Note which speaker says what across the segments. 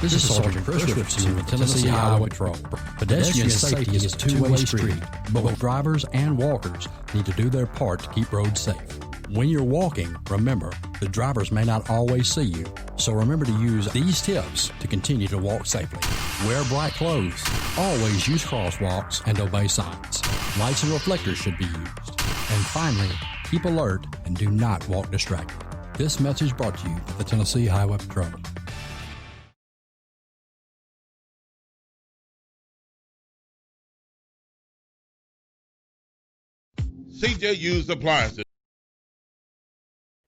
Speaker 1: This is Sergeant Chris Richardson with Tennessee Highway Patrol. Pedestrian safety is a two-way street, but both drivers and walkers need to do their part to keep roads safe. When you're walking, remember, the drivers may not always see you, so remember to use these tips to continue to walk safely. Wear bright clothes. Always use crosswalks and obey signs. Lights and reflectors should be used. And finally, keep alert and do not walk distracted. This message brought to you by the Tennessee Highway Patrol.
Speaker 2: CJ Used Appliances.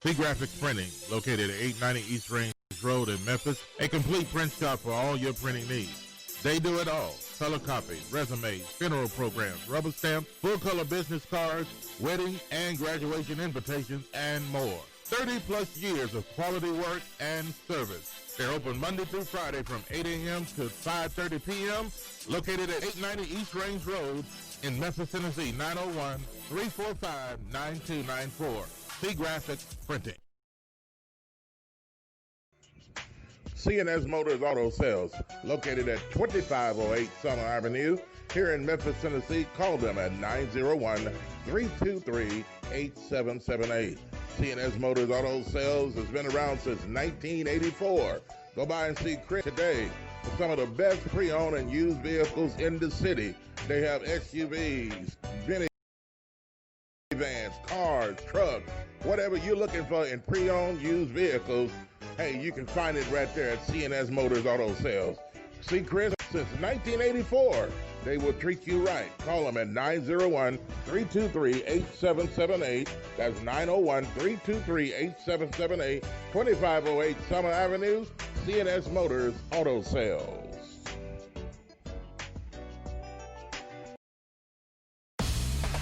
Speaker 2: C-Graphics Printing, located at 890 East Range Road in Memphis. A complete print shop for all your printing needs. They do it all. Color copies, resumes, funeral programs, rubber stamps, full-color business cards, wedding and graduation invitations, and more. 30-plus years of quality work and service. They're open Monday through Friday from 8 a.m. to 5:30 p.m. Located at 890 East Range Road in Memphis, Tennessee, 901-345-9294. C-Graphics Printing. C&S Motors Auto Sales, located at 2508 Summer Avenue, here in Memphis, Tennessee. Call them at 901-323-8778. C&S Motors Auto Sales has been around since 1984. Go by and see Chris today for some of the best pre-owned and used vehicles in the city. They have SUVs, minivans, cars, trucks, whatever you're looking for in pre-owned used vehicles. Hey, you can find it right there at C&S Motors Auto Sales. See Chris since 1984. They will treat you right. Call them at 901-323-8778. That's 901-323-8778. 2508 Summer Avenue, C&S Motors Auto Sales.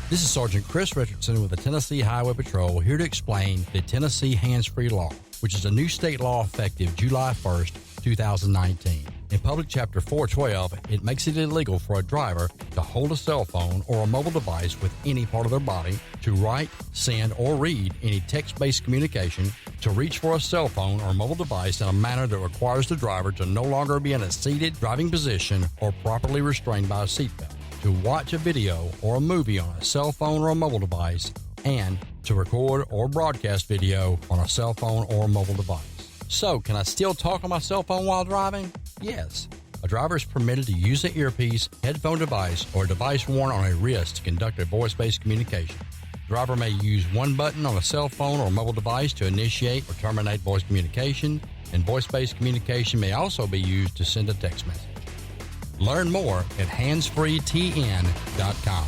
Speaker 1: This is Sergeant Chris Richardson with the Tennessee Highway Patrol, here to explain the Tennessee Hands-Free Law, which is a new state law effective July 1st, 2019. In Public Chapter 412, it makes it illegal for a driver to hold a cell phone or a mobile device with any part of their body, to write, send, or read any text-based communication, to reach for a cell phone or mobile device in a manner that requires the driver to no longer be in a seated driving position or properly restrained by a seatbelt, to watch a video or a movie on a cell phone or a mobile device, and to record or broadcast video on a cell phone or a mobile device. So, can I still talk on my cell phone while driving? Yes. A driver is permitted to use an earpiece, headphone device, or a device worn on a wrist to conduct a voice-based communication. The driver may use one button on a cell phone or mobile device to initiate or terminate voice communication, and voice-based communication may also be used to send a text message. Learn more at handsfreetn.com.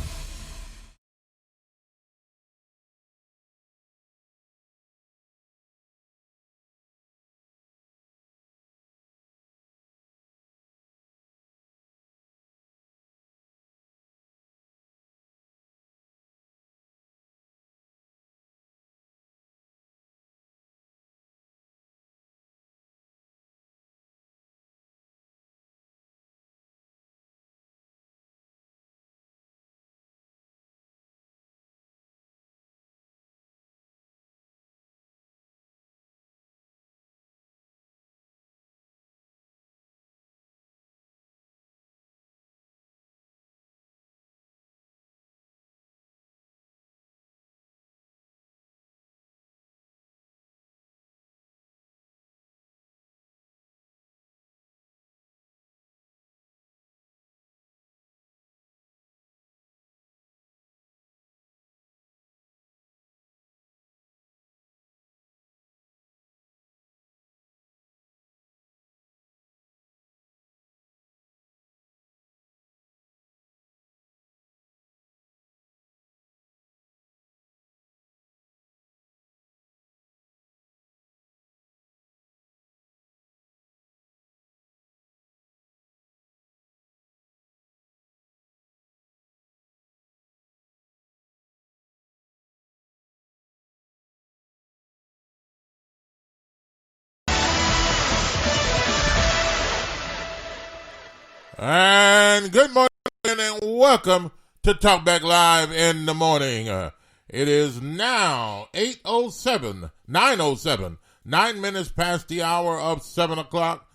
Speaker 2: And good morning and welcome to TalkBackLive in the morning. It is now 9:07, 9 minutes past the hour of 7 o'clock.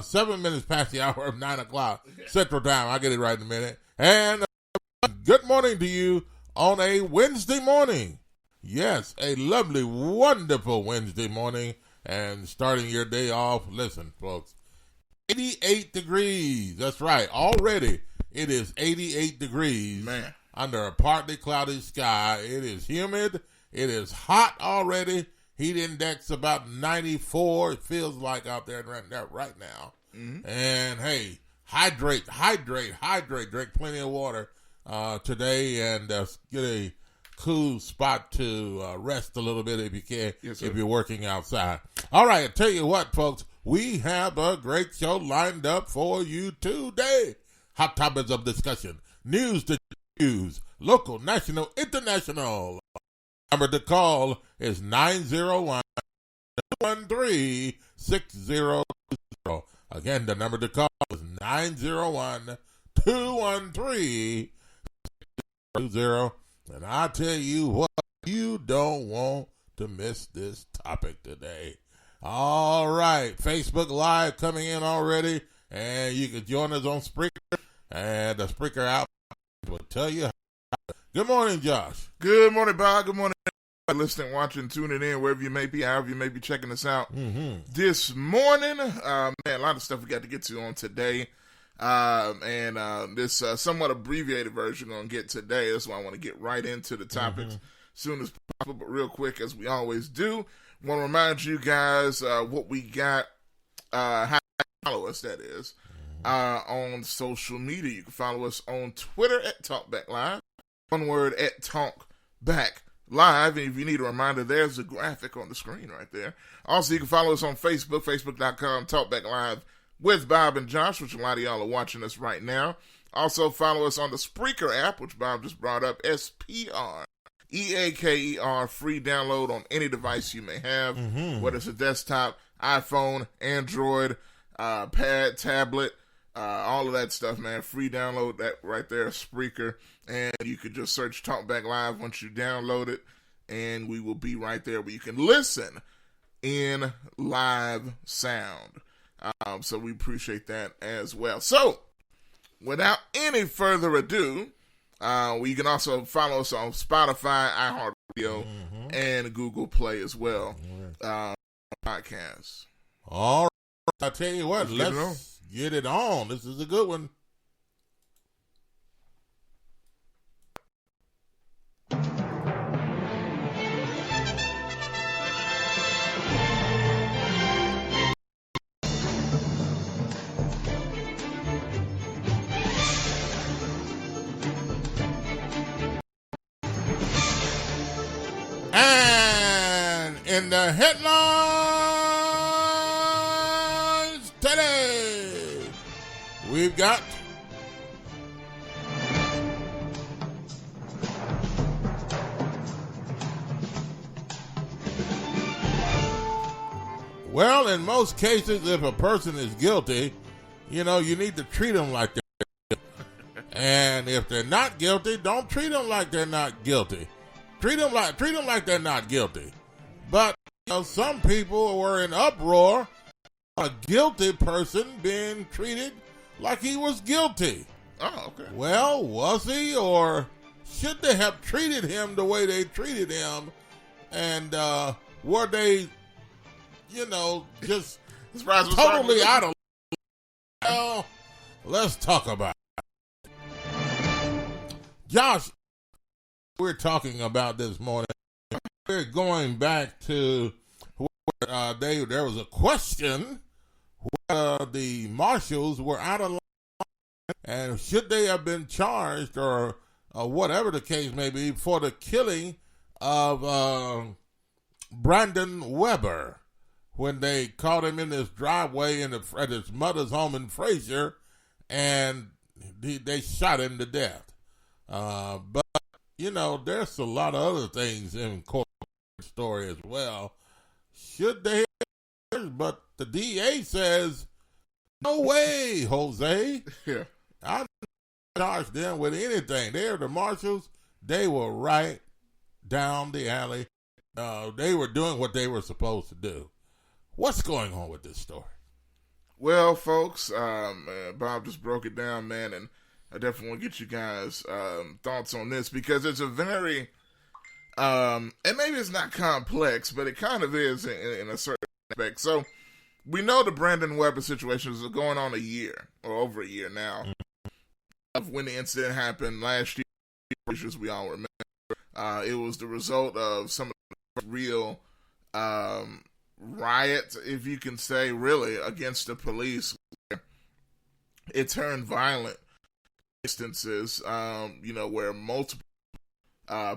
Speaker 2: 7 minutes past the hour of 9 o'clock Central Time. I'll get it right in a minute. And good morning to you on a Wednesday morning. Yes, a lovely, wonderful Wednesday morning. And starting your day off, listen, folks, 88 degrees. That's right. Already it is 88 degrees.
Speaker 3: Man.
Speaker 2: Under a partly cloudy sky. It is humid. It is hot already. Heat index about 94. It feels like out there right now. Mm-hmm. And hey, hydrate. Drink plenty of water today, and get a cool spot to rest a little bit if you can, if you're working outside. All right, I tell you what, folks, we have a great show lined up for you today. Hot topics of discussion, news to use, local, national, international. Number to call is 901-213-6020. Again, the number to call is 901-213-6020. And I tell you what, you don't want to miss this topic today. All right, Facebook Live coming in already, and you can join us on Spreaker, and the Spreaker app will tell you. Good morning, Josh.
Speaker 3: Good morning, Bob. Good morning, listening, watching, tuning in, wherever you may be, however you may be checking us out.
Speaker 2: Mm-hmm.
Speaker 3: This morning, man, a lot of stuff we got to get to on today. This somewhat abbreviated version we're going to get today. That's why I want to get right into the topics as soon as possible, but real quick, as we always do. I want to remind you guys what we got, how to follow us, that is, on social media. You can follow us on Twitter at TalkBackLive. One word, at TalkBackLive. And if you need a reminder, there's a graphic on the screen right there. Also, you can follow us on Facebook, facebook.com, TalkBackLive with Bob and Josh, which a lot of y'all are watching us right now. Also, follow us on the Spreaker app, which Bob just brought up, SPREAKER, free download on any device you may have, whether it's a desktop, iPhone, Android, pad, tablet, all of that stuff, man. Free download that right there, Spreaker. And you could just search Talkback Live once you download it, and we will be right there where you can listen in live sound. So we appreciate that as well. So, without any further ado, you can also follow us on Spotify, iHeartRadio, and Google Play as well. Podcasts.
Speaker 2: All right. I tell you what, let's get it on. This is a good one. And in the headlines today, we've got well, in most cases, if a person is guilty, you need to treat them like they're guilty. And if they're not guilty, don't treat them like they're not guilty. Treat them like they're not guilty. But some people were in uproar. A guilty person being treated like he was guilty.
Speaker 3: Oh, okay.
Speaker 2: Well, was he, or should they have treated him the way they treated him? And were they, just totally out of? Well, let's talk about it. Josh, we're talking about this morning. We're going back to where there was a question whether the marshals were out of line and should they have been charged or whatever the case may be for the killing of Brandon Weber when they caught him in his driveway at his mother's home in Frazier, and they shot him to death. But there's a lot of other things in court story as well. Should they? But the DA says, no way, Jose.
Speaker 3: Yeah.
Speaker 2: I don't charge them with anything. They're the marshals. They were right down the alley. They were doing what they were supposed to do. What's going on with this story?
Speaker 3: Well, folks, Bob just broke it down, man, and I definitely want to get you guys thoughts on this because it's a very, and maybe it's not complex, but it kind of is in a certain aspect. So we know the Brandon Weber situation is going on a year or over a year now of when the incident happened last year, as we all remember. It was the result of some of the real riots, if you can say, really, against the police. It turned violent instances, where multiple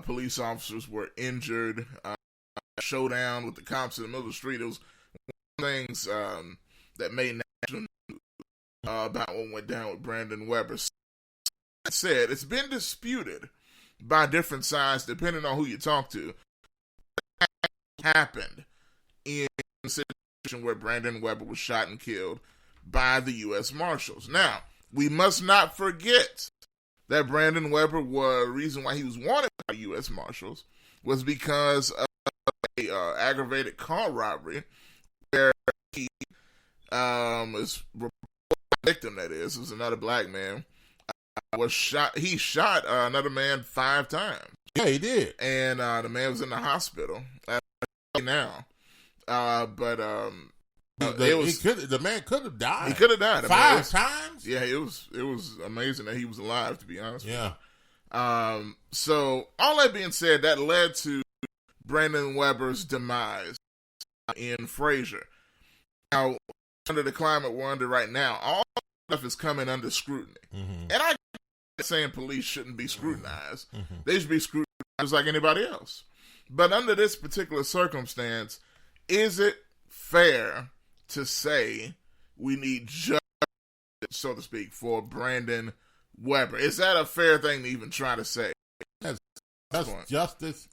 Speaker 3: police officers were injured. Showdown with the cops in the middle of the street. It was one of the things that made national news about what went down with Brandon Weber. That said, it's been disputed by different sides, depending on who you talk to. What happened in a situation where Brandon Weber was shot and killed by the U.S. Marshals. Now, we must not forget that Brandon Weber was the reason why he was wanted by U.S. Marshals was because of a aggravated car robbery where he was a victim, that is, was another black man, was shot. He shot another man 5 times.
Speaker 4: Yeah, he did.
Speaker 3: And the man was in the hospital now. The man could have died. He could have died
Speaker 4: 5 times.
Speaker 3: Yeah, it was amazing that he was alive, to be honest.
Speaker 4: Yeah.
Speaker 3: So all that being said, that led to Brandon Weber's demise in Frazier. Now, under the climate we're under right now, all stuff is coming under scrutiny, and I'm not saying police shouldn't be scrutinized. They should be scrutinized just like anybody else. But under this particular circumstance, is it fair to say we need justice, so to speak, for Brandon Weber? Is that a fair thing to even try to say?
Speaker 4: That's justice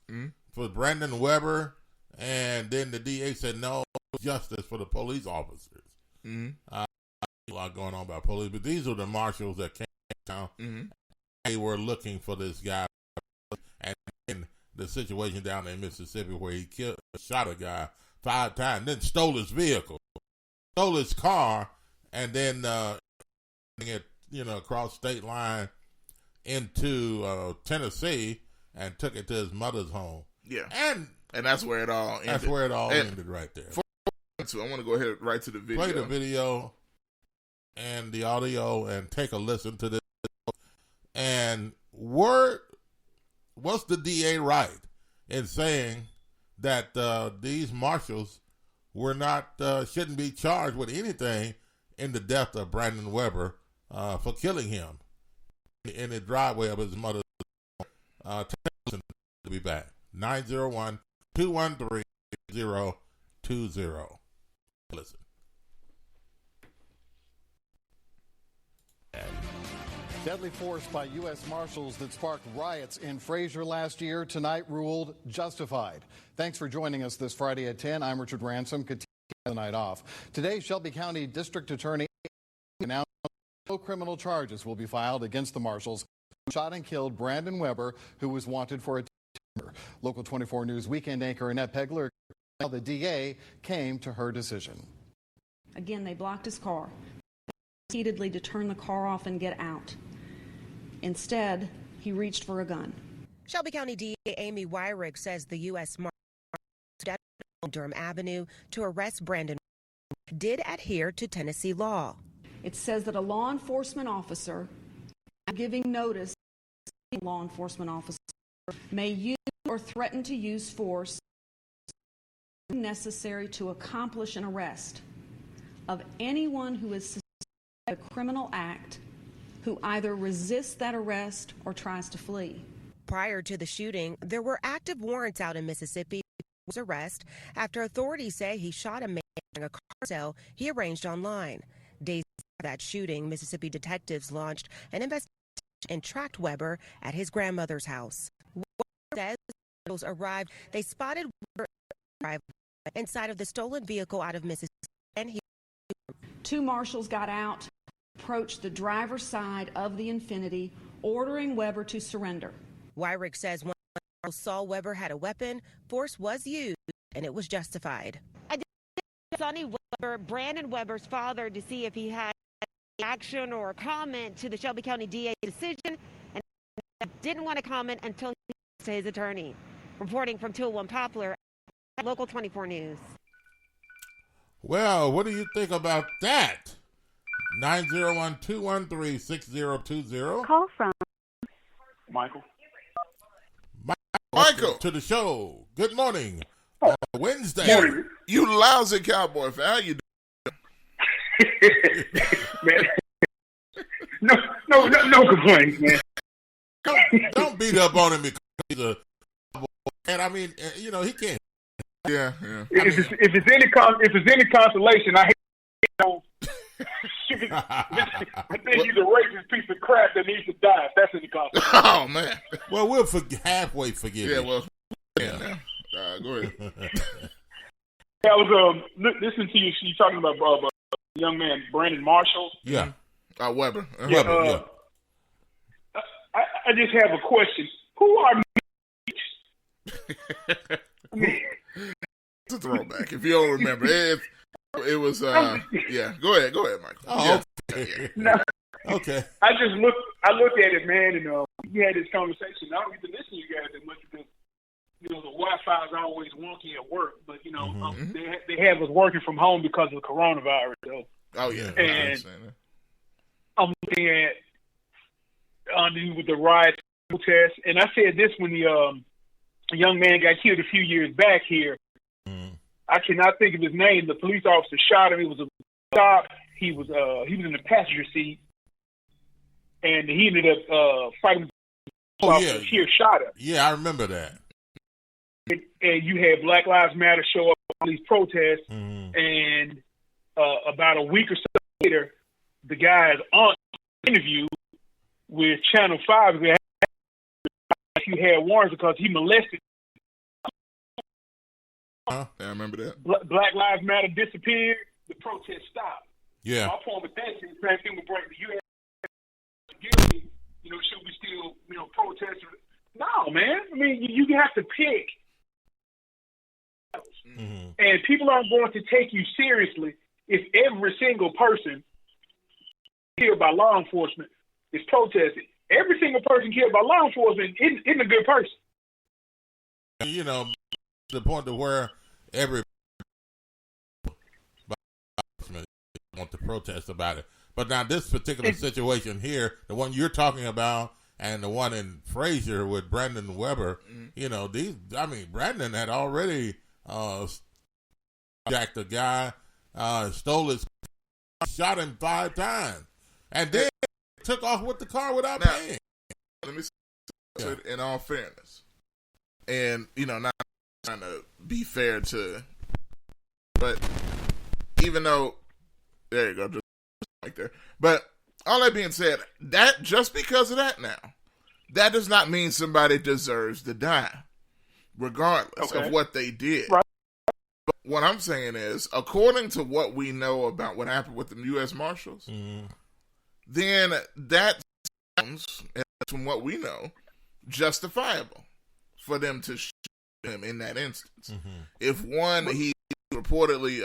Speaker 4: for Brandon Weber, and then the DA said no justice for the police officers. A lot going on about police, but these are the marshals that came down. They were looking for this guy, and in the situation down in Mississippi where he shot a guy 5 times, then stole his vehicle, stole his car, and then across state line into Tennessee and took it to his mother's home.
Speaker 3: Yeah, and that's where it all ended.
Speaker 4: That's where it all ended right there.
Speaker 3: So I want to go ahead right to the video.
Speaker 4: Play the video and the audio and take a listen to this. And what's the DA right in saying that these marshals were not shouldn't be charged with anything in the death of Brandon Weber for killing him in the driveway of his mother's home? To be back. 901-213-020. Listen.
Speaker 5: Deadly force by U.S. Marshals that sparked riots in Frazier last year, tonight ruled justified. Thanks for joining us this Friday at 10. I'm Richard Ransom. Continue the night off. Today, Shelby County District Attorney announced no criminal charges will be filed against the Marshals who shot and killed Brandon Weber, who was wanted for a murder. Local 24 News weekend anchor Annette Pegler, the DA came to her decision.
Speaker 6: Again, they blocked his car. Repeatedly to turn the car off and get out. Instead, he reached for a gun.
Speaker 7: Shelby County DA Amy Wyrick says the U.S. Marshals on Durham Avenue to arrest Brandon did adhere to Tennessee law.
Speaker 6: It says that a law enforcement officer giving notice to a law enforcement officer may use or threaten to use force necessary to accomplish an arrest of anyone who is suspected of a criminal act who either resists that arrest or tries to flee.
Speaker 7: Prior to the shooting, there were active warrants out in Mississippi for his arrest after authorities say he shot a man during a car sale he arranged online. Days after that shooting, Mississippi detectives launched an investigation and tracked Weber at his grandmother's house. Weber says when arrived, they spotted Weber inside of the stolen vehicle out of Mississippi, and he
Speaker 6: 2 marshals got out, approached the driver's side of the Infiniti, ordering Weber to surrender.
Speaker 7: Wyrick says when marshals saw Weber had a weapon, force was used, and it was justified.
Speaker 8: Sonny
Speaker 7: Brandon Weber's father to see if he had action or comment to the Shelby County DA decision, and didn't want to comment until he spoke to his attorney. Reporting from 201 Poplar, Local 24 News.
Speaker 4: Well, what do you think about that? 901-213-6020.
Speaker 8: Call from
Speaker 9: Michael.
Speaker 3: Michael.
Speaker 4: To the show. Good morning. Wednesday.
Speaker 3: Morning. You lousy Cowboy fan. How you doing?
Speaker 9: Man. No complaints, man.
Speaker 4: Don't beat up on him because he's a and I mean, he can't.
Speaker 3: Yeah.
Speaker 9: If it's any consolation, I hate I think he's a racist piece of crap that needs to die. If that's any consolation.
Speaker 3: Oh man.
Speaker 4: Well, we'll halfway forgive.
Speaker 3: Yeah.
Speaker 4: you.
Speaker 3: Well. Yeah. Go ahead.
Speaker 9: I was listening to you. You talking about young man Brandon Marshall.
Speaker 4: Yeah.
Speaker 3: Weber.
Speaker 4: Weber. Yeah.
Speaker 9: I just have a question. Who are
Speaker 3: It's a throwback. If you don't remember, it was. Yeah. Go ahead, Michael.
Speaker 4: Oh,
Speaker 3: yeah.
Speaker 4: okay.
Speaker 9: No.
Speaker 4: Okay.
Speaker 9: I looked at it, man, and we had this conversation. I don't get to listen to you guys that much because the Wi-Fi is always wonky at work, but they have us working from home because of the coronavirus, though.
Speaker 3: Oh yeah,
Speaker 9: and I'm looking at with the riot protest, and I said this when the young man got killed a few years back here. I cannot think of his name. The police officer shot him. It was a stop. He was in the passenger seat, and he ended up fighting.
Speaker 4: Oh yeah,
Speaker 9: here shot him.
Speaker 4: Yeah, I remember that.
Speaker 9: And you had Black Lives Matter show up on these protests, and about a week or so later, the guy's aunt interview with Channel 5. He had warrants because he molested.
Speaker 3: Yeah, I remember that.
Speaker 9: Black Lives Matter disappeared. The protest stopped.
Speaker 4: Yeah.
Speaker 9: My point with that is the same thing with Brandon. You had guilty. Should we still, protest? No, man. I mean, you have to pick. And people aren't going to take you seriously if every single person killed by law enforcement is protesting. Every single person killed by law enforcement isn't a good person.
Speaker 4: The point to where every want to protest about it. But now this particular situation here, the one you're talking about, and the one in Frazier with Brandon Weber, Brandon had already jacked the guy, stole his car, shot him 5 times, and then took off with the car without paying.
Speaker 3: Let me say in all fairness, and not trying to be fair to, but even though there you go, just like there. But all that being said, that just because of that now, that does not mean somebody deserves to die, regardless of what they did.
Speaker 9: Right.
Speaker 3: But what I'm saying is, according to what we know about what happened with the U.S. Marshals, then that sounds, from what we know, justifiable for them to shoot him in that instance. If one, he reportedly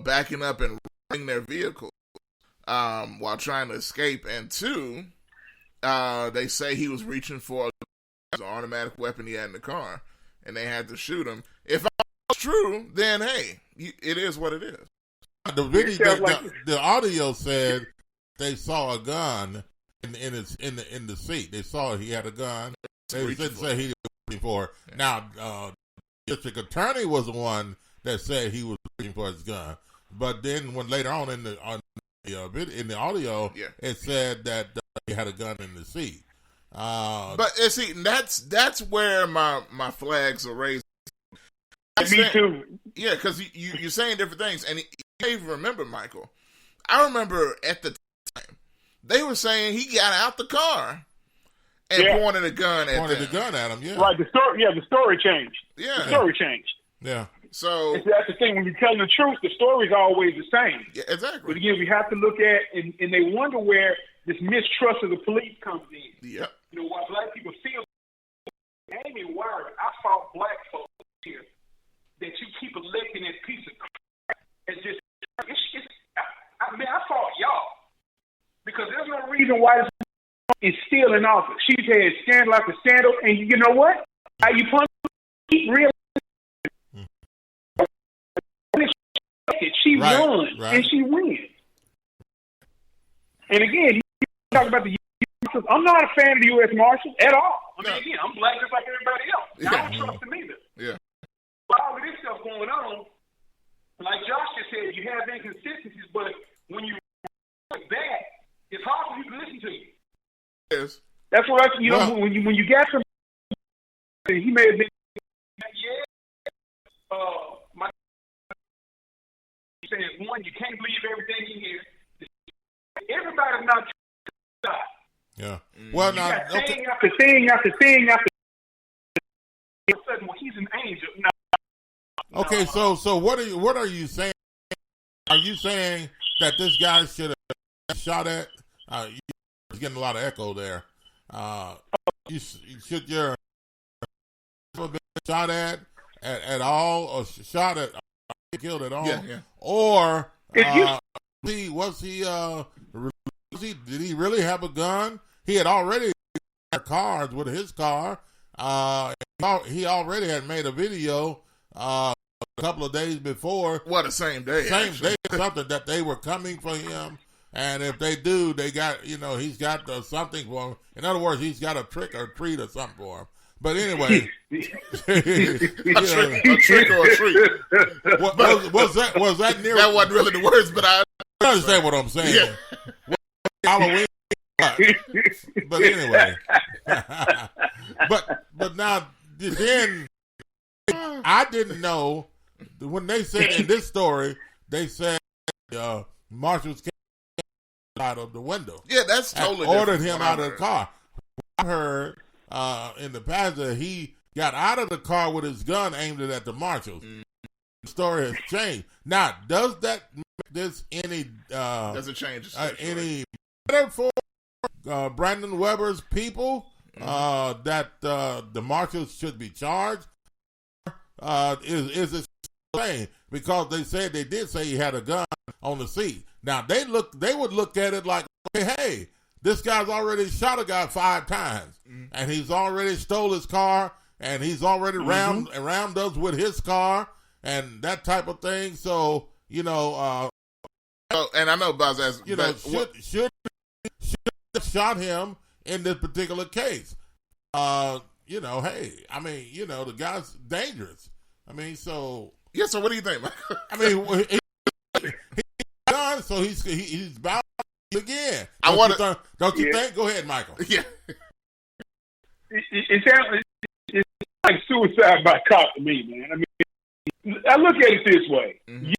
Speaker 3: backing up and running their vehicle while trying to escape, and 2, they say he was reaching for an automatic weapon he had in the car, and they had to shoot him. If that's true, then hey, it is what it is.
Speaker 4: The video, the audio said they saw a gun in the seat. They saw he had a gun. They didn't say he was reaching for it. Yeah. Now, the district attorney was the one that said he was reaching for his gun. But then, when later on in the audio, it said that he had a gun in the seat.
Speaker 3: But see, that's where my flags are raised.
Speaker 9: Me too.
Speaker 3: Yeah, because you're saying different things, and you can't even remember, Michael. I remember at the time they were saying he got out the car and pointed a gun at
Speaker 4: him. Yeah,
Speaker 9: right. The story changed.
Speaker 3: Yeah,
Speaker 9: the story changed.
Speaker 4: Yeah.
Speaker 3: So
Speaker 9: that's the thing. When you're telling the truth, the story's always the same.
Speaker 3: Yeah, exactly.
Speaker 9: But again, we have to look at and they wonder where this mistrust of the police comes in.
Speaker 3: Yep.
Speaker 9: Why black people feel. Amy Wire, I fought black folks here that you keep electing this piece of crap as just reason why this is still in office. She's had scandal after scandal, and you know what? How you punish keep real. She runs and she wins. And again, you talk about the U.S. I'm not a fan of the U.S. Marshals at all. I mean, again, I'm black just like everybody else. I don't trust them either.
Speaker 3: Yeah.
Speaker 9: But all of this stuff going on, like Josh just said, you have inconsistencies, but when you look back, it's hard for you to listen to you.
Speaker 3: Yes.
Speaker 9: That's what when you got some, he may have been, my saying, one, you can't believe everything you hear. Everybody's not stop.
Speaker 4: Yeah. Well, now,
Speaker 9: thing after thing after thing after all of a sudden, well, he's an angel. No.
Speaker 4: Okay, so what are you saying? Are you saying that this guy should have shot at? You're getting a lot of echo there. You should your been shot at all, or shot at killed at all?
Speaker 3: Yeah.
Speaker 4: Or was he did he really have a gun? He had already had cars with his car. He already had made a video a couple of days before.
Speaker 3: What, the same day?
Speaker 4: Same day, something that they were coming for him. And if they do, they got, he's got something for him. In other words, he's got a trick or treat or something for him. But anyway,
Speaker 3: a trick or a treat.
Speaker 4: Was that near?
Speaker 3: That wasn't really the words, but I
Speaker 4: understand what I'm saying.
Speaker 3: Yeah.
Speaker 4: Halloween. But anyway, but now then, I didn't know when they said in this story, they said marshals came out of the window.
Speaker 3: Yeah, that's totally
Speaker 4: ordered him out of the car. I heard in the past that he got out of the car with his gun aimed at the marshals. The story has changed. Now, does that make this any
Speaker 3: doesn't change
Speaker 4: any better for Brandon Weber's people that the marshals should be charged? Is it same? Because they said they did say he had a gun on the seat. Now they would look at it like, hey, this guy's already shot a guy 5 times, and he's already stole his car, and he's already rammed us with his car, and that type of thing. So and
Speaker 3: I know Buzz asked,
Speaker 4: should have shot him in this particular case. Hey, I mean, the guy's dangerous. I mean, so
Speaker 3: yeah. So what do you think, Mike?
Speaker 4: I mean, he's done, so he's bound again. Don't you think? Go ahead, Michael.
Speaker 3: Yeah.
Speaker 9: It sounds like suicide by cop to me, man. I mean, I look at it this way: you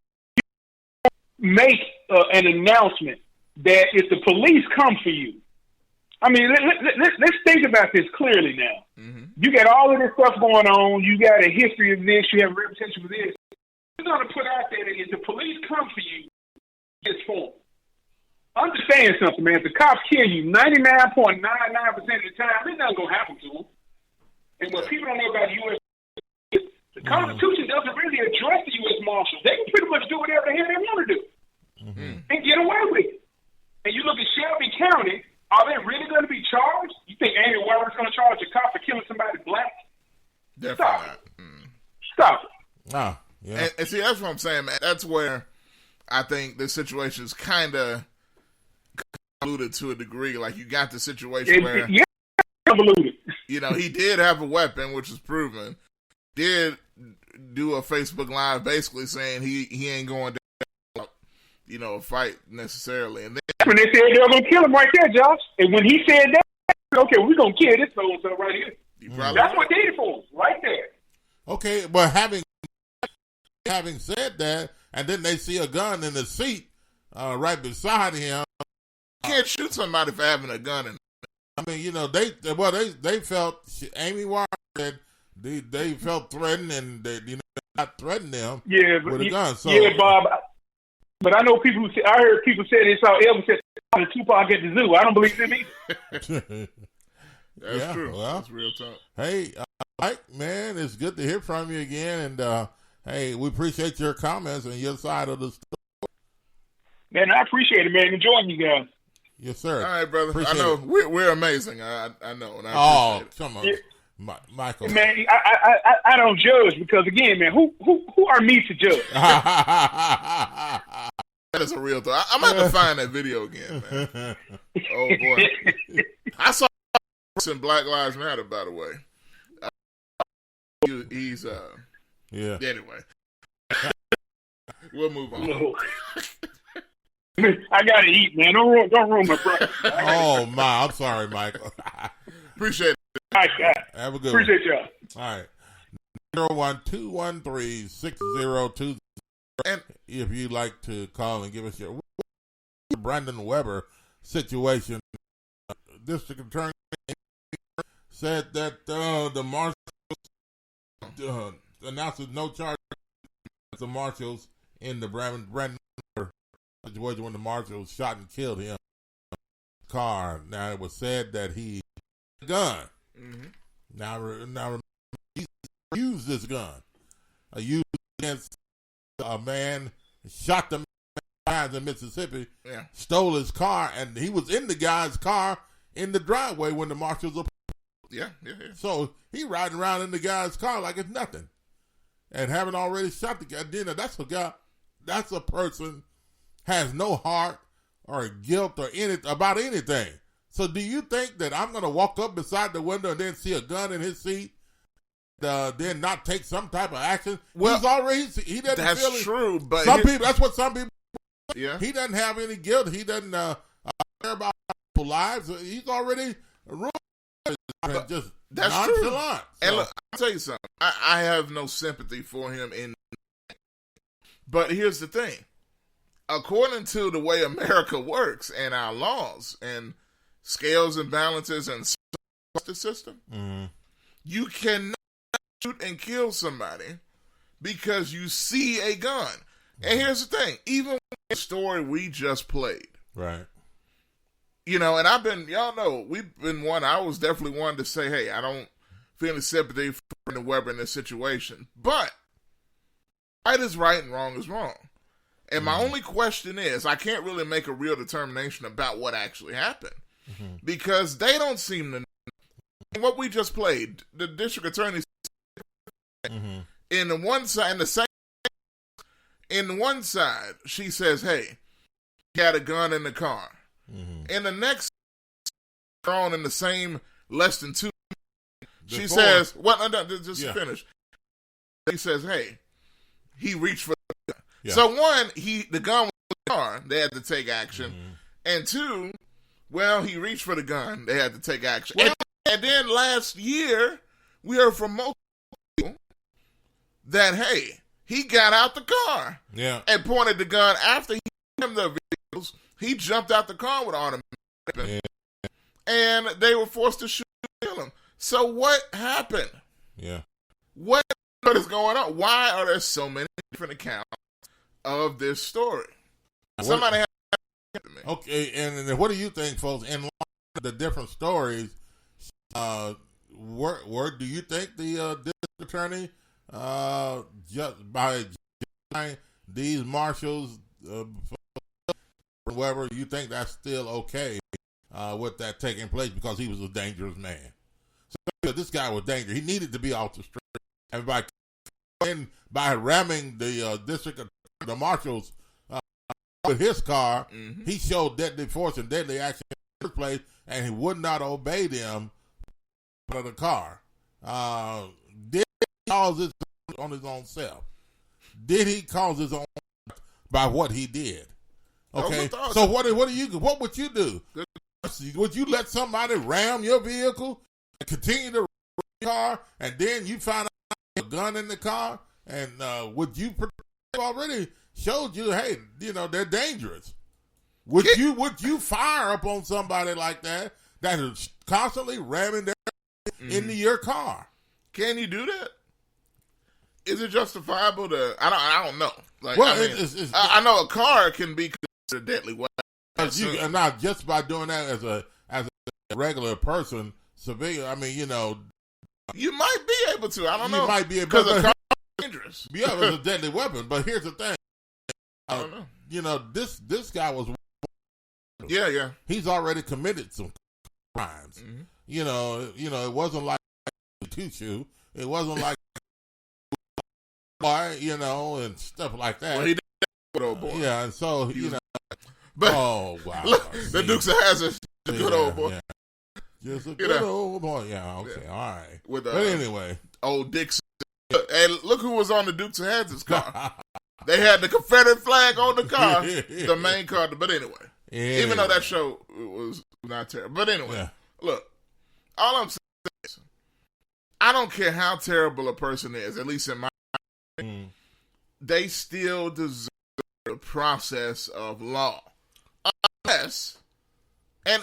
Speaker 9: make an announcement that if the police come for you. I mean, let's think about this clearly now. You got all of this stuff going on. You got a history of this. You have a reputation for this. You're going to put out there that if the police come for you, it's for them. Understand something, man. If the cops kill you 99.99% of the time, it's not going to happen to them. And what people don't know about the U.S., the Constitution doesn't really address the U.S. Marshals. They can pretty much do whatever the hell they want to do and get away with it. And you look at Shelby County, are they really going to be charged? You think Amy Weber's going to charge a cop for killing somebody black?
Speaker 3: Definitely not.
Speaker 9: Stop it.
Speaker 4: Oh, yeah.
Speaker 3: And see, that's what I'm saying, man. That's where I think this situation is kind of convoluted to a degree. Like, you got the situation where
Speaker 9: convoluted.
Speaker 3: He did have a weapon, which is proven. Did do a Facebook Live basically saying he ain't going down, a fight necessarily. And then
Speaker 9: when they said they were going to kill him right there, Josh. And when he said that, okay, we're going to kill this so right here. That's what did it for him, right there.
Speaker 4: Okay, but having said that, and then they see a gun in the seat right beside him.
Speaker 3: You can't shoot somebody for having a gun in.
Speaker 4: I mean, they felt Amy Warren said they felt threatened, and they not threatened them with a gun. So,
Speaker 9: yeah, Bob. But I know people who say, I heard people say they saw Elvis at Tupac at the zoo. I don't believe them either.
Speaker 3: That's true. Well, that's real talk.
Speaker 4: Hey, Mike, man, it's good to hear from you again. And, hey, we appreciate your comments on your side of the story.
Speaker 9: Man, I appreciate it, man. Enjoying you guys.
Speaker 4: Yes, sir.
Speaker 3: All right, brother.
Speaker 4: Appreciate
Speaker 3: I know
Speaker 4: it.
Speaker 3: we're amazing. I know, and I appreciate it.
Speaker 4: Come on, Michael.
Speaker 9: Man, I don't judge because again, man, who are me to judge?
Speaker 3: That is a real thought. I'm going to find that video again, man. Oh, boy. I saw in Black Lives Matter, by the way. He's,
Speaker 4: yeah.
Speaker 3: Anyway. We'll move on.
Speaker 9: No. I got to eat, man. Don't ruin my breakfast.
Speaker 4: Oh, my. I'm sorry, Michael.
Speaker 3: Appreciate it.
Speaker 9: All right, guys.
Speaker 4: Have a good
Speaker 9: Appreciate
Speaker 4: one.
Speaker 9: y'all.
Speaker 4: All right. 01213-6020. And if you'd like to call and give us your Brandon Weber situation, District Attorney said that the marshals announces no charge against the marshals in the Brandon Weber situation when the marshals shot and killed him in the car. Now it was said that he had a gun.
Speaker 3: Mm-hmm.
Speaker 4: Now he used this gun. Used against a man, shot the man in Mississippi, stole his car, and he was in the guy's car in the driveway when the marshals were.
Speaker 3: Yeah.
Speaker 4: So he riding around in the guy's car like it's nothing, and having already shot the guy. That's a guy. That's a person has no heart or guilt or about anything. So do you think that I'm going to walk up beside the window and then see a gun in his seat? Then not take some type of action. Well, he doesn't.
Speaker 3: That's
Speaker 4: feel
Speaker 3: true, but
Speaker 4: that's what some people.
Speaker 3: Yeah,
Speaker 4: he doesn't have any guilt. He doesn't care about people's lives. He's already ruined. Just
Speaker 3: that's
Speaker 4: nonchalant.
Speaker 3: true.
Speaker 4: So.
Speaker 3: And look, I'll tell you something. I have no sympathy for him but here's the thing. According to the way America works and our laws and scales and balances and justice system, you cannot shoot and kill somebody because you see a gun. And here's the thing, even the story we just played,
Speaker 4: right?
Speaker 3: And y'all know, I was definitely one to say, hey, I don't feel any sympathy for Brandon Weber in this situation, but right is right and wrong is wrong. And my only question is, I can't really make a real determination about what actually happened because they don't seem to know. What we just played, the district attorney in the one side, she says, hey, he had a gun in the car. In the next on in the same less than 2 she says, finish. She says, hey, he reached for the gun. Yeah. So one, the gun was in the car, they had to take action. And two, he reached for the gun, they had to take action. And then last year, we heard from most people that, hey, he got out the car and pointed the gun after he hit the vehicles. He jumped out the car with automatic weapon, and they were forced to shoot and kill him. So what happened?
Speaker 4: Yeah.
Speaker 3: What is going on? Why are there so many different accounts of this story? Somebody has to me.
Speaker 4: Okay, and what do you think, folks? In the different stories, where do you think the district attorney just by these marshals, whoever, you think that's still okay with that taking place because he was a dangerous man? So this guy was dangerous. He needed to be off the street. And by ramming the district attorney, the marshals with his car, he showed deadly force and deadly action in the first place, and he would not obey them out of the car. Did he cause this on his own self? Did he cause his own by what he did? Okay, so what would you do? Would you let somebody ram your vehicle and continue to ram your car, and then you find out a gun in the car, and would you already showed you, hey, they're dangerous? Would you fire up on somebody like that is constantly ramming their into your car?
Speaker 3: Can you do that? Is it justifiable to? I don't know. I know a car can be considered a deadly weapon.
Speaker 4: Not just by doing that as a regular person, civilian. I mean,
Speaker 3: you might be able to. I don't know.
Speaker 4: You might be able
Speaker 3: because a car is dangerous.
Speaker 4: Yeah, it's a deadly weapon. But here's the thing.
Speaker 3: I don't know.
Speaker 4: This guy was
Speaker 3: Yeah.
Speaker 4: He's already committed some crimes.
Speaker 3: Mm-hmm.
Speaker 4: It wasn't like Tutu. It wasn't like boy, and stuff like that.
Speaker 3: Well, he did that with old boy.
Speaker 4: Yeah, and so
Speaker 3: But
Speaker 4: oh wow,
Speaker 3: look, the Dukes of Hazzard, a good old boy.
Speaker 4: Yeah. Just a good old boy. Yeah, okay, all right.
Speaker 3: With
Speaker 4: but anyway,
Speaker 3: old Dixon. And look who was on the Dukes of Hazzard's car. They had the Confederate flag on the car, the main car. But anyway, even though that show was not terrible. But anyway, look, all I'm saying is, I don't care how terrible a person is, at least in my opinion, they still deserve the process of law. Unless, and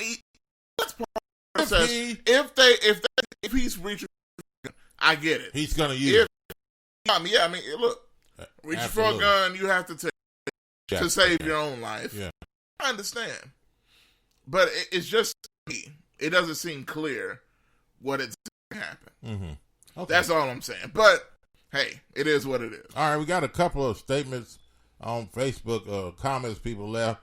Speaker 3: that's part of the process. If he's reaching, I get it.
Speaker 4: He's gonna use.
Speaker 3: Look, reaching for a gun, you have to take to save your own life.
Speaker 4: Yeah,
Speaker 3: I understand, but it's just me. It doesn't seem clear what it's going to happen.
Speaker 4: Mm-hmm. Okay.
Speaker 3: That's all I'm saying. But hey, it is what it is.
Speaker 4: All right, we got a couple of statements on Facebook, comments people left.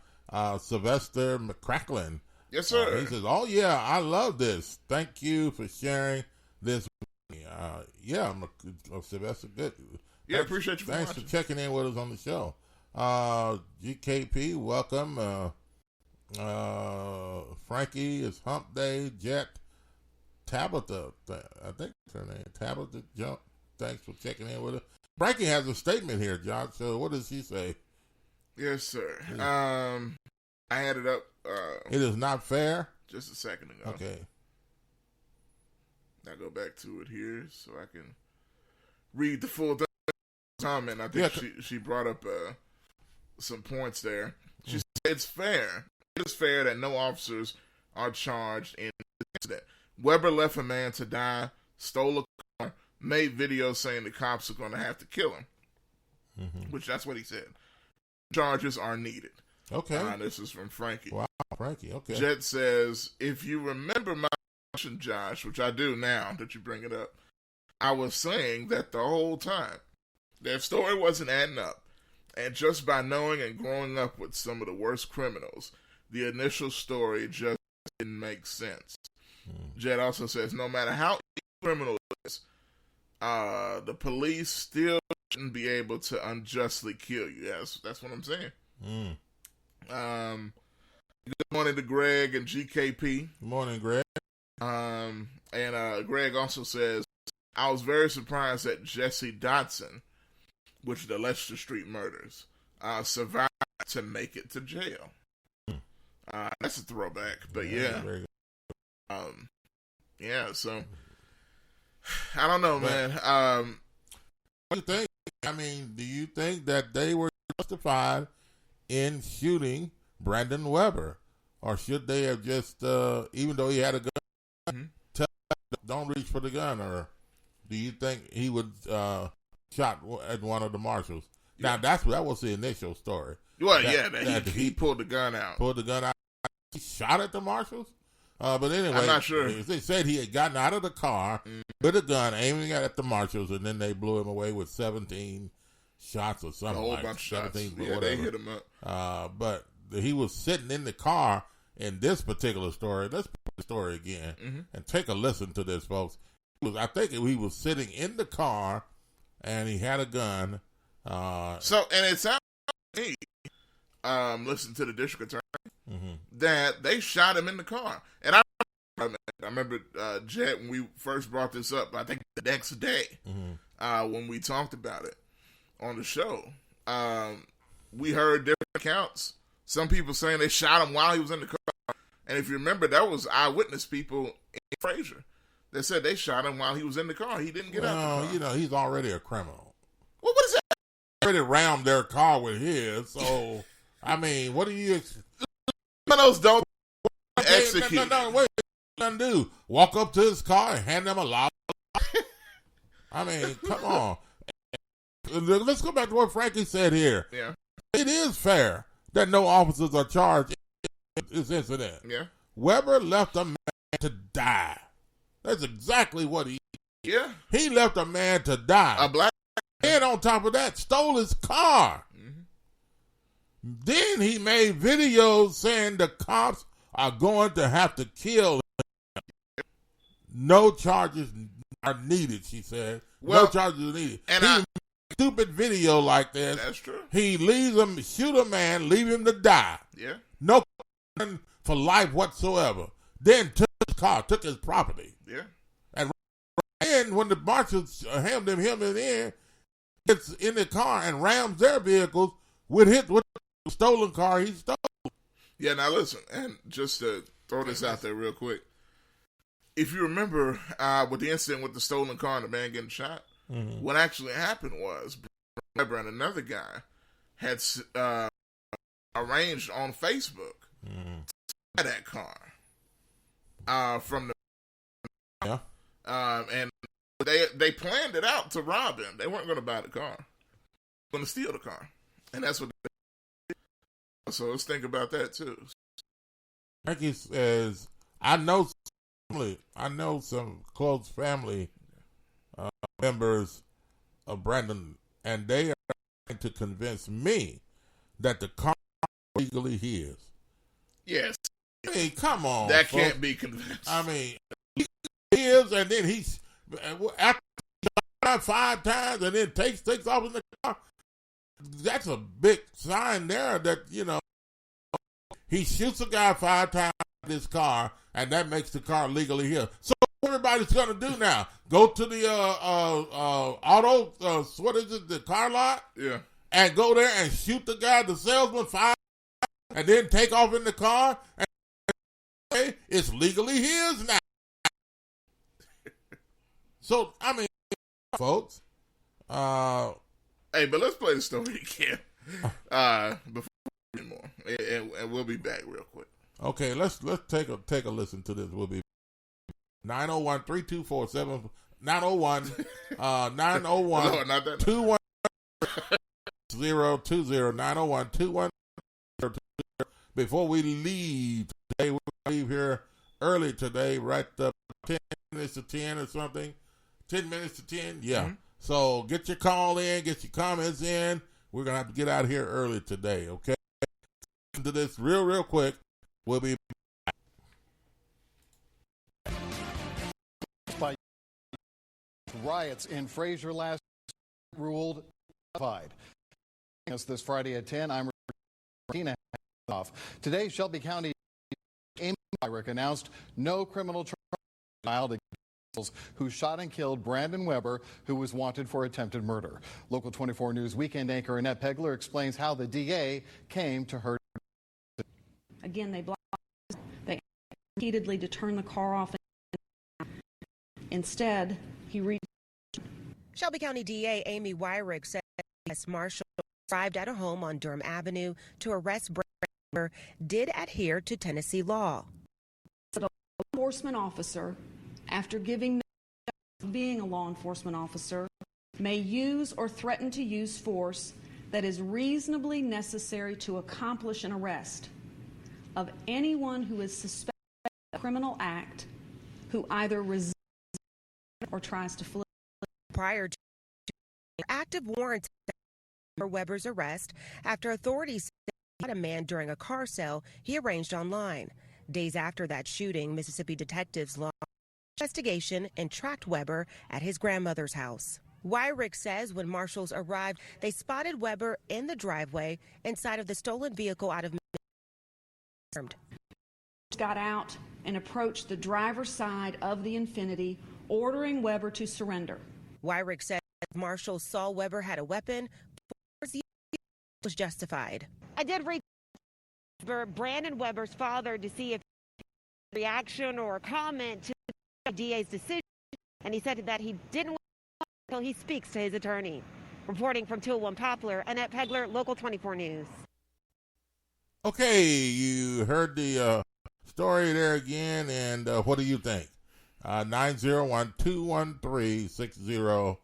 Speaker 4: Sylvester McCracklin.
Speaker 3: Yes, sir.
Speaker 4: He says, "Oh yeah, I love this. Thank you for sharing this." Sylvester, good.
Speaker 3: Yeah, appreciate you.
Speaker 4: Thanks for checking in with us on the show. GKP, welcome. Frankie is Hump Day. Jet Tabitha, I think that's her name. Tabitha Jump. Thanks for checking in with us. Frankie has a statement here, John. So what does she say?
Speaker 3: Yes, sir. I had it up.
Speaker 4: It is not fair.
Speaker 3: Just a second ago.
Speaker 4: Okay.
Speaker 3: I'll go back to it here so I can read the full comment. I think she brought up some points there. She said it's fair. It is fair that no officers are charged in this incident. Weber left a man to die, stole a car, made videos saying the cops are going to have to kill him, which that's what he said. Charges are needed.
Speaker 4: Okay.
Speaker 3: This is from Frankie.
Speaker 4: Wow, Frankie. Okay.
Speaker 3: Jet says, if you remember my question, Josh, which I do now that you bring it up, I was saying that the whole time their story wasn't adding up. And just by knowing and growing up with some of the worst criminals, the initial story just didn't make sense. Jet also says, no matter how evil a criminal is, the police still shouldn't be able to unjustly kill you. That's what I'm saying. Good morning to Greg and GKP.
Speaker 4: Good morning, Greg.
Speaker 3: And Greg also says, I was very surprised that Jesse Dotson, which is the Leicester Street murders, survived to make it to jail. That's a throwback, but yeah. So I don't know, man.
Speaker 4: What do you think? I mean, do you think that they were justified in shooting Brandon Weber? Or should they have just, even though he had a gun, tell him, don't reach for the gun? Or do you think he would shot at one of the marshals? Now, that was the initial story.
Speaker 3: Well, he pulled the gun out.
Speaker 4: He shot at the marshals? But anyway,
Speaker 3: I'm not sure.
Speaker 4: They said he had gotten out of the car with a gun, aiming at the marshals, and then they blew him away with 17 shots or something.
Speaker 3: A whole bunch of shots.
Speaker 4: Yeah,
Speaker 3: they hit him up.
Speaker 4: But he was sitting in the car in this particular story. Let's put the story again and take a listen to this, folks. I think he was sitting in the car, and he had a gun.
Speaker 3: And it sounds to me, listen to the district attorney, that they shot him in the car. And I remember Jet, when we first brought this up, I think the next day, when we talked about it on the show, we heard different accounts. Some people saying they shot him while he was in the car. And if you remember, that was eyewitness people in Frazier that said they shot him while he was in the car. He didn't get out the car.
Speaker 4: He's already a criminal.
Speaker 3: Well, what is that?
Speaker 4: Already rammed their car with his, so I mean, what do you?
Speaker 3: Criminals don't execute.
Speaker 4: No, wait. What do? Walk up to his car and hand him a lock. I mean, come on. Let's go back to what Frankie said here.
Speaker 3: Yeah,
Speaker 4: it is fair that no officers are charged in this incident.
Speaker 3: Yeah,
Speaker 4: Weber left a man to die. That's exactly what he did.
Speaker 3: Yeah,
Speaker 4: he left a man to die.
Speaker 3: A black.
Speaker 4: And on top of that, stole his car. Then he made videos saying the cops are going to have to kill him. No charges are needed, she said.
Speaker 3: Well,
Speaker 4: no charges are needed.
Speaker 3: And
Speaker 4: he made a stupid video like this.
Speaker 3: That's true.
Speaker 4: He leaves him, shoot a man, leave him to die.
Speaker 3: Yeah.
Speaker 4: No for life whatsoever. Then took his car, took his property.
Speaker 3: Yeah.
Speaker 4: And then when the marshals hemmed him in, gets in the car and rams their vehicles with the stolen car he stole.
Speaker 3: Yeah, now listen, and just to throw this out there real quick. If you remember with the incident with the stolen car and the man getting shot, what actually happened was Weber and another guy had arranged on Facebook to buy that car from the and they planned it out to rob him. They weren't going to buy the car, going to steal the car, and that's what they did. So let's think about that too.
Speaker 4: Frankie says, I know some close family members of Brandon, and they are trying to convince me that the car is legally his.
Speaker 3: Yes.
Speaker 4: I mean, come on.
Speaker 3: That
Speaker 4: folks.
Speaker 3: can't be convinced.
Speaker 4: I mean, he is, and then he's after he shot 5 times and then takes off in the car. That's a big sign there that, he shoots a guy 5 times in his car, and that makes the car legally his. So what everybody's going to do now? Go to the the car lot?
Speaker 3: Yeah.
Speaker 4: And go there and shoot the guy, the salesman, 5 times, and then take off in the car, and it's legally his now. So, I mean, folks.
Speaker 3: Hey, but let's play the story again before we do more, and we'll be back real quick.
Speaker 4: Okay, let's take a listen to this. We'll be 901-324-7 901 21 020 901 21 Before we leave today, we're going to leave here early today, right up 10 minutes to 10 or something. 10 minutes to 10, yeah. Mm-hmm. So get your call in, get your comments in. We're going to have to get out of here early today, okay? Listen to this real quick. We'll be
Speaker 5: back. Riots in Fraser last ruled justified. This Friday at 10, I'm Martina off. Today, Shelby County Amy Myrick announced no criminal charge filed against who shot and killed Brandon Weber, who was wanted for attempted murder. Local 24 News weekend anchor Annette Pegler explains how the DA came to her.
Speaker 6: Again, they repeatedly to turn the car off. Instead, he reached.
Speaker 7: Shelby County DA Amy Wyrick said U.S. Marshals arrived at a home on Durham Avenue to arrest Brandon Weber did adhere to Tennessee law.
Speaker 6: A law enforcement officer, after being a law enforcement officer, may use or threaten to use force that is reasonably necessary to accomplish an arrest of anyone who is suspected of a criminal act who either resists or tries to flee.
Speaker 7: Prior to active warrants for Weber's arrest after authorities said he shot a man during a car sale he arranged online. Days after that shooting, Mississippi detectives launched an investigation and tracked Weber at his grandmother's house. Wyrick says when marshals arrived, they spotted Weber in the driveway inside of the stolen vehicle out of
Speaker 6: got out and approached the driver's side of the Infiniti, ordering Weber to surrender.
Speaker 7: Wyrick said marshals saw Weber had a weapon, was justified.
Speaker 8: I did reach Brandon Weber's father to see if reaction or a comment to the DA's decision, and he said that he didn't wait until he speaks to his attorney. Reporting from 201 Poplar, Annette Pegler, Local 24 News.
Speaker 4: Okay, you heard the story there again, and what do you think? 901-213-6020.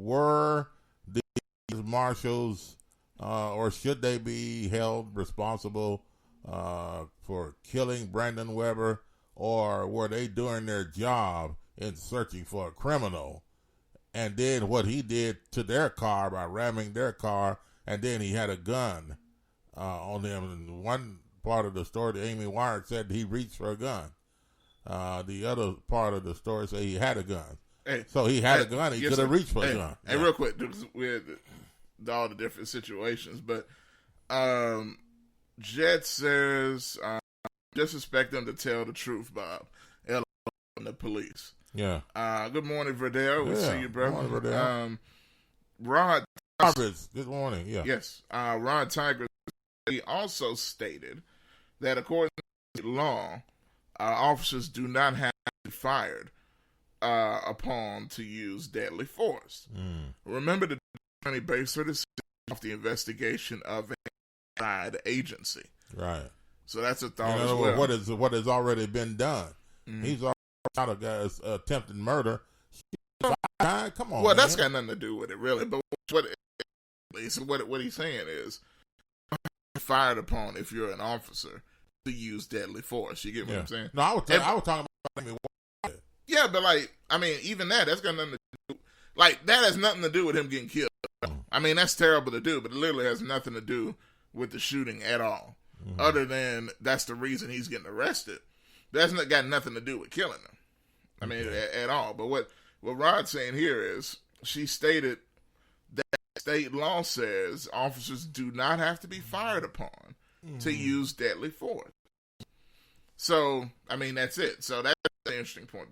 Speaker 4: Were these marshals, or should they be held responsible for killing Brandon Weber, or were they doing their job in searching for a criminal and did what he did to their car by ramming their car and then he had a gun on him. And one part of the story, Amy Ward said he reached for a gun. The other part of the story said he had a gun.
Speaker 3: Hey,
Speaker 4: so he had a gun. He could have reached for a gun.
Speaker 3: Hey, real quick, we had all the different situations, but Jet says, just expect them to tell the truth, Bob. And the police.
Speaker 4: Yeah.
Speaker 3: Good morning, Verdell. We'll see you, brother.
Speaker 4: Good morning, Verdell.
Speaker 3: Rod
Speaker 4: Tigers. Good morning. Yeah.
Speaker 3: Yes. Rod Tigers. He also stated that according to law, officers do not have to be fired upon to use deadly force. Remember, the attorney based her decision off the investigation of an outside agency.
Speaker 4: Right.
Speaker 3: So that's a thought as well.
Speaker 4: What has already been done? He's already out of guys attempted murder. Come on.
Speaker 3: Well, that's got nothing to do with it, really. But what he's saying is, fired upon if you're an officer to use deadly force. You get what I'm saying?
Speaker 4: No, I was talking about.
Speaker 3: Yeah, but even that's got nothing to do. Like, that has nothing to do with him getting killed. I mean, that's terrible to do, but it literally has nothing to do with the shooting at all. Other than that's the reason he's getting arrested. That's not got nothing to do with killing him. I mean, at all. But what Rod's saying here is, she stated that state law says officers do not have to be fired upon to use deadly force. So, I mean, that's it. So that's an interesting point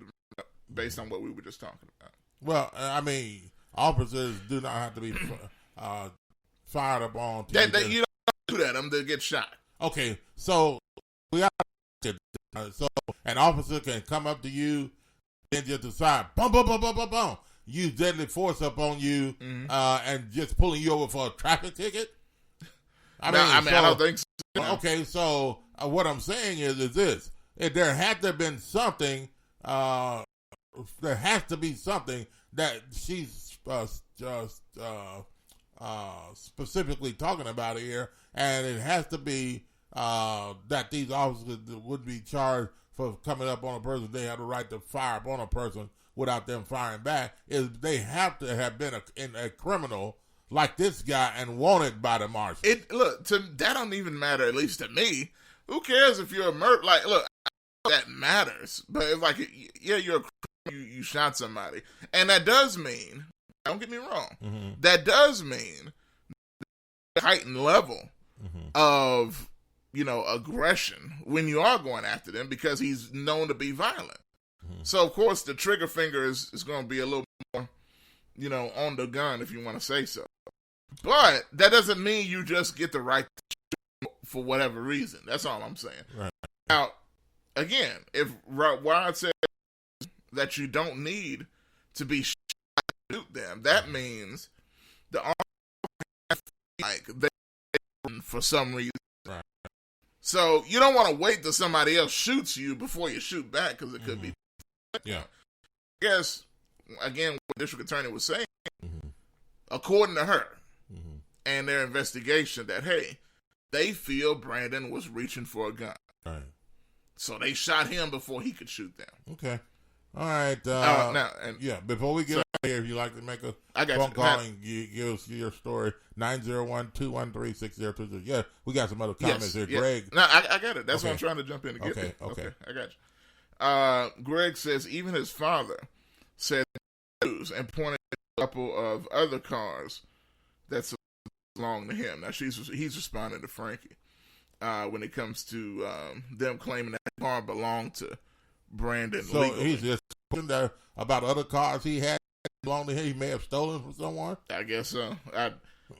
Speaker 3: based on what we were just talking about.
Speaker 4: Well, I mean, officers do not have to be fired upon.
Speaker 3: You don't do that. I'm to get shot.
Speaker 4: Okay, so we got so an officer can come up to you and just decide, boom, boom, boom, boom, boom, boom, use deadly force up on you, and just pulling you over for a traffic ticket. I don't think so. Okay, so what I'm saying is this: if there had to have been something, there has to be something that she's specifically talking about here, and it has to be that these officers would be charged for coming up on a person. They have the right to fire up on a person without them firing back. Is they have to have been a criminal like this guy and wanted by the marshal.
Speaker 3: That don't even matter, at least to me. Who cares if you're a murderer? Like, look, that matters. But it's like, yeah, you're a criminal, you shot somebody. And that does mean, don't get me wrong, that does mean the heightened level of, aggression when you are going after them, because he's known to be violent. So, of course, the trigger finger is going to be a little more, on the gun, if you want to say so. But that doesn't mean you just get the right to shoot for whatever reason. That's all I'm saying. Right. Now, again, if Rod says that you don't need to be shot to shoot them, that means the officer like they for some reason. Right. So you don't want to wait till somebody else shoots you before you shoot back, because it could be.
Speaker 4: Yeah.
Speaker 3: I guess, again, what the district attorney was saying, according to her and their investigation, that, hey, they feel Brandon was reaching for a gun.
Speaker 4: Right.
Speaker 3: So they shot him before he could shoot them.
Speaker 4: Okay. All right. Before we get out of here, if you'd like to make a phone call and give us your story, 901-213-6020. Yeah, we got some other comments here. Greg.
Speaker 3: No, I got it. That's what I'm trying to jump in to get
Speaker 4: Okay.
Speaker 3: I got you. Greg says even his father said news and pointed to a couple of other cars that belong to him. Now he's responding to Frankie when it comes to them claiming that the car belonged to Brandon.
Speaker 4: So
Speaker 3: legally.
Speaker 4: He's just talking about other cars he had belonged to him. He may have stolen from someone.
Speaker 3: I guess so.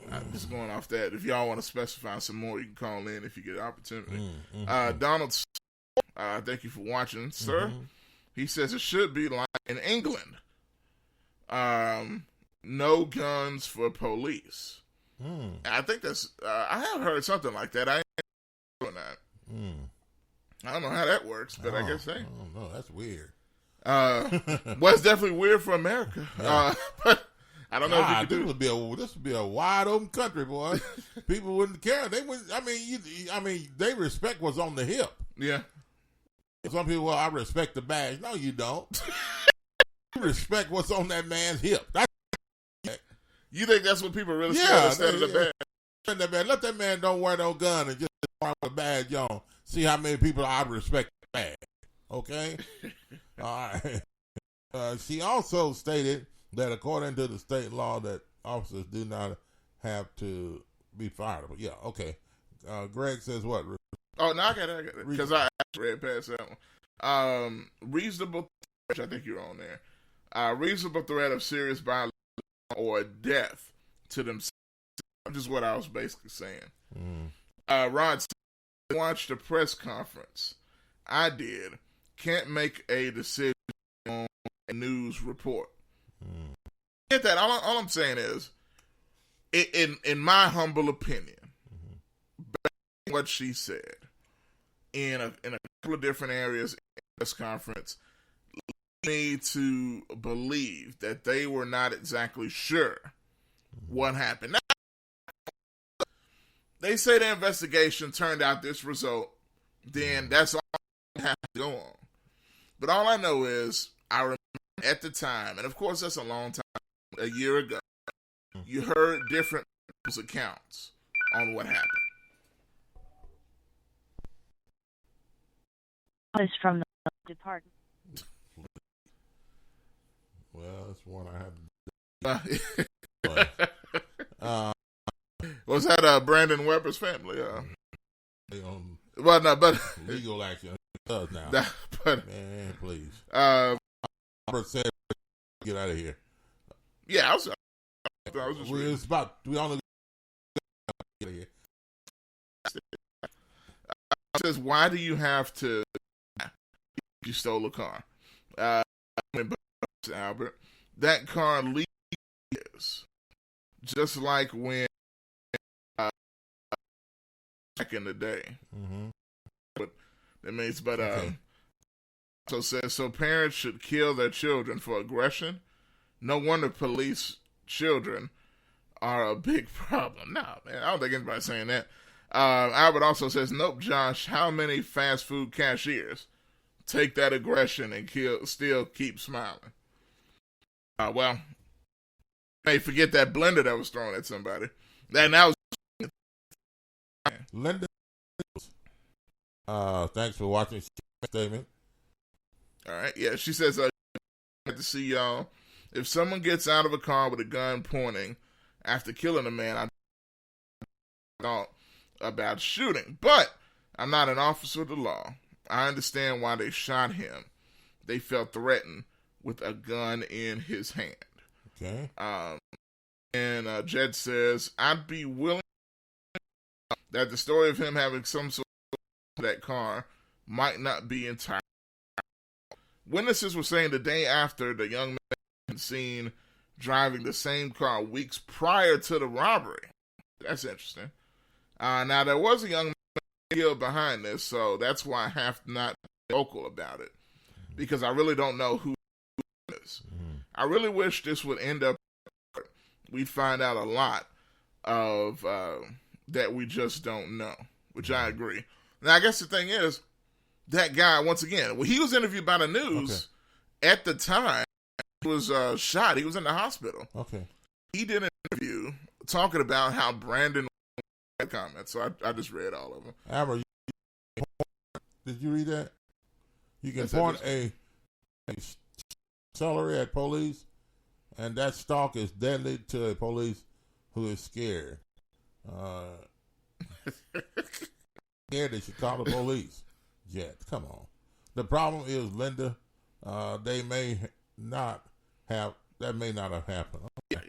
Speaker 3: I'm just going off that. If y'all want to specify some more, you can call in if you get an opportunity. Donald, thank you for watching, sir. He says it should be like in England. No guns for police. I think that's. I have heard something like that. I ain't doing that. I don't know how that works, but I guess
Speaker 4: I don't know. That's weird.
Speaker 3: Well, it's definitely weird for America.
Speaker 4: Yeah.
Speaker 3: But I don't know if you could do.
Speaker 4: This would be a wide open country, boy. People wouldn't care. They would. They respect what's on the hip.
Speaker 3: Yeah.
Speaker 4: Some people, I respect the badge. No, you don't. You respect what's on that man's hip.
Speaker 3: You think that's what people really scared instead of the badge?
Speaker 4: Let that man don't wear no gun and just walk with a badge on. See how many people I respect the badge. Okay? All right. She also stated that according to the state law that officers do not have to be fired. But yeah, okay. Greg says what?
Speaker 3: Oh, no, I got it. Because I read past that one. Reasonable, I think you're on there. Reasonable threat of serious violence or death to themselves. Just what I was basically saying. Rod watched the press conference. I did. Can't make a decision on a news report. Get that? All I'm saying is, in my humble opinion, what she said in a couple of different areas in the press conference lead me to believe that they were not exactly sure what happened. Now, they say the investigation turned out this result, then that's all I have to go on. But all I know is, I remember at the time, and of course that's a long time, a year ago, you heard different people's accounts on what happened.
Speaker 10: Is from the department.
Speaker 4: Well, that's one I had to do.
Speaker 3: Was that Brandon Weber's family? Well, no, but
Speaker 4: legal action does now.
Speaker 3: But
Speaker 4: man, please.
Speaker 3: Robert
Speaker 4: said, "Get out of here."
Speaker 3: Yeah, I was just.
Speaker 4: We only get out of here.
Speaker 3: Says, why do you have to? You stole a car. Albert, that car leaves just like when back in the day. But that means, okay. So says, so parents should kill their children for aggression. No wonder police children are a big problem. No, man, I don't think anybody's saying that. Albert also says, nope, Josh, how many fast food cashiers take that aggression and still keep smiling? Well, hey, forget that blender that was thrown at somebody. That was
Speaker 4: Linda. Thanks for watching statement.
Speaker 3: All right, yeah, she says, glad to see y'all. If someone gets out of a car with a gun pointing after killing a man, I thought about shooting, but I'm not an officer of the law. I understand why they shot him. They felt threatened with a gun in his hand.
Speaker 4: Okay.
Speaker 3: And Jed says, I'd be willing that the story of him having some sort of that car might not be entirely. Witnesses were saying the day after the young man seen driving the same car weeks prior to the robbery. That's interesting. Now, there was a young man killed behind this, so that's why I have to not be vocal about it, because I really don't know who it is. I really wish this would end up, we'd find out a lot of that we just don't know, which I agree. Now, I guess the thing is, that guy, once again, when he was interviewed by the news, at the time, he was shot. He was in the hospital.
Speaker 4: Okay.
Speaker 3: He did an interview talking about how Brandon had comments, so I just read all of them.
Speaker 4: Amber, did you read that? You can point a celery at police, and that stalk is deadly to a police who is scared. Scared they should call the police. Jet, come on. The problem is, Linda, they may not have, that may not have happened.
Speaker 3: Yeah.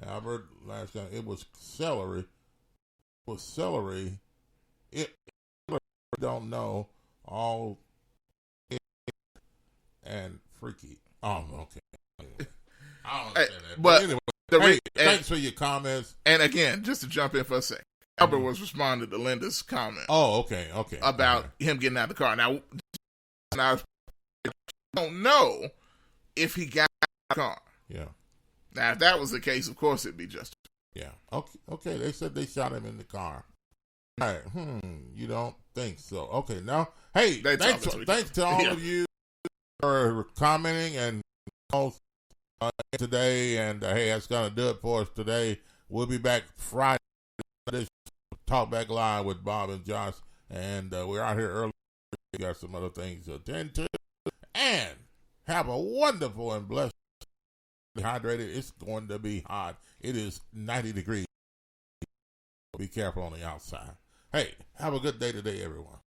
Speaker 4: Albert, last time, it was celery. It don't know all and freaky. Oh, okay. I don't understand that. But anyway, thanks for your comments.
Speaker 3: And again, just to jump in for a second, Albert was responding to Linda's comment.
Speaker 4: Oh, okay.
Speaker 3: About him getting out of the car. Now, I don't know if he got out of the car.
Speaker 4: Yeah.
Speaker 3: Now, if that was the case, of course it'd be justified.
Speaker 4: Yeah. Okay. They said they shot him in the car. All right. You don't think so? Okay. Now, hey, thanks to all of you for commenting and today. And hey, that's gonna do it for us today. We'll be back Friday. Talk Back Live with Bob and Josh. And we're out here early. We got some other things to attend to. And have a wonderful and blessed hydrated. It's going to be hot. It is 90 degrees. Be careful on the outside. Hey, have a good day today, everyone.